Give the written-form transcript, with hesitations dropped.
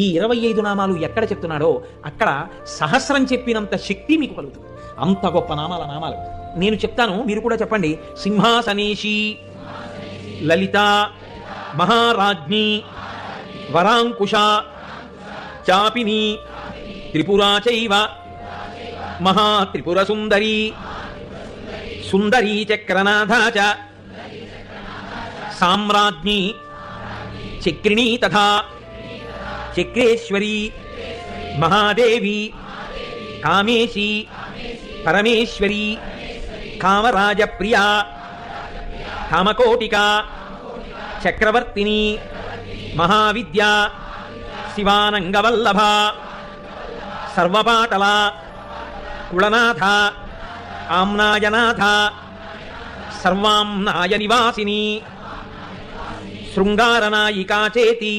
ఈ 25 నామాలు ఎక్కడ చెప్తున్నాడో అక్కడ సహస్రం చెప్పినంత శక్తి మీకు కలుగుతుంది. అంత గొప్ప నామాలు నేను చెప్తాను, మీరు కూడా చెప్పండి. సింహాసనేషి, లలిత, మహారాజ్ఞి, వరాంకుశ, చాపిని, త్రిపురా చైవ, మహాత్రిపుర సుందరి, సుందరీ చక్రనాథ చ, సామ్రాజ్ఞి, చక్రిణీ తథా చక్రేశ్వరి, మహాదేవి, కామేశి, పరమేశ్వరి, కామరాజప్రియ, కామకోటిక, చక్రవర్తిని, మహావిద్య, శివానంగవల్లభ, సర్వపాటల, కుళనాథ, ఆమ్నాయనాథ, సర్వాంనాయ నివాసిని, శృంగారనాయికా చేతి,